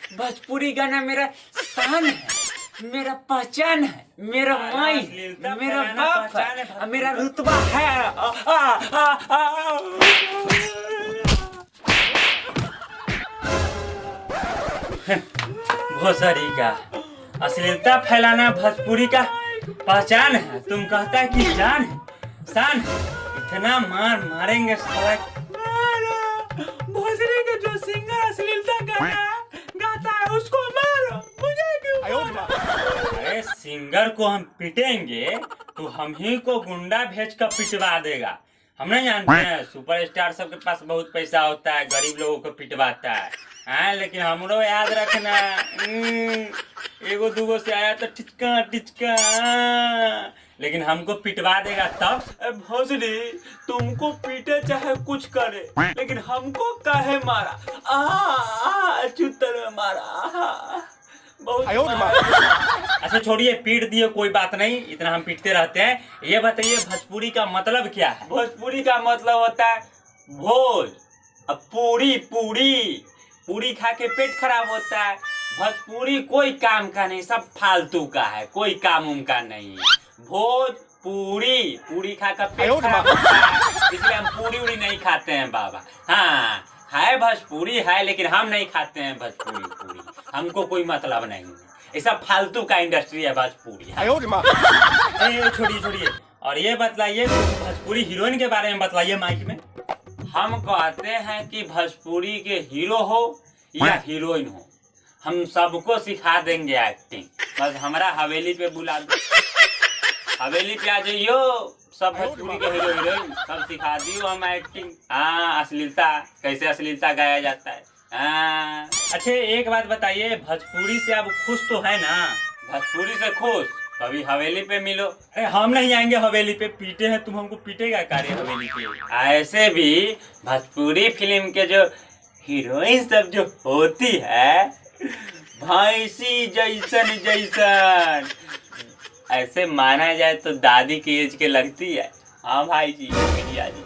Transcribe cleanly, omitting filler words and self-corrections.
भोजपुरी गाना मेरा शान है, मेरा पहचान है, मेरा माई, मेरा बाप है, मेरा रुतबा है। भोसड़ी का अश्लीलता फैलाना भोजपुरी का पहचान है। तुम कहता है कि जान है, शान है। इतना मार मारेंगे साला। भोसड़ी का जो सिंगर अश्लीलता गाता है उसको मारो, मुझे क्यों? अरे सिंगर को हम पिटेंगे तो हम ही को गुंडा भेज कर पिटवा देगा। हम नहीं जानते हैं सुपरस्टार सबके पास बहुत पैसा होता है, गरीब लोगों को पिटवाता है। हाँ, लेकिन हमरो याद रखना, एगो दूगो से आया तो टिचका टिचका, लेकिन हमको पिटवा देगा तब। भोसड़ी तुमको पीटे चाहे कुछ करे, लेकिन हमको काहे मारा? चुत्तर में मारा, बहुत मारा। अच्छा छोड़िए, पीट दिए कोई बात नहीं, इतना हम पीटते रहते हैं। ये बताइए भोजपुरी का मतलब क्या है? भोजपुरी का मतलब होता है भोज, अब पूरी पूरी पूरी खा के पेट खराब होता है। भोजपुरी कोई काम का नहीं, सब फालतू का है, कोई काम उनका नहीं है। भोज पूरी पूरी खा कर पेट खराब होता है, इसलिए हम पूरी उड़ी नहीं खाते हैं बाबा। हाँ है भोजपुरी है, लेकिन हम नहीं खाते हैं भोजपुरी पूरी, हमको कोई मतलब नहीं है। ये सब फालतू का इंडस्ट्री है भोजपुरी। छोड़िए छोड़िए, और ये बतलाइए भोजपुरी हीरोइन के बारे में बतलाइए माइक में। हम कहते हैं कि भोजपुरी के हीरो हो या हीरोइन हो, हम सबको सिखा देंगे एक्टिंग। बस हमारा हवेली पे बुला दो, हवेली पे आ जाइयो, सब भोजपुरी के हीरो हीरोइन सब सिखा दियो हम एक्टिंग। हाँ, अश्लीलता कैसे अश्लीलता गाया जाता है। हाँ अच्छा, एक बात बताइए, भोजपुरी से आप खुश तो है ना? भोजपुरी से खुश? कभी हवेली पे मिलो। अरे हम नहीं आएंगे हवेली पे, पीटे हैं तुम हमको, पीटेगा कार्य हवेली पे। ऐसे भी भोजपुरी फिल्म के जो हीरोइन सब जो होती है, भैंसी जैसन जैसन, ऐसे माना जाए तो दादी की एज के लगती है। हाँ भाई जी, मीडिया जी।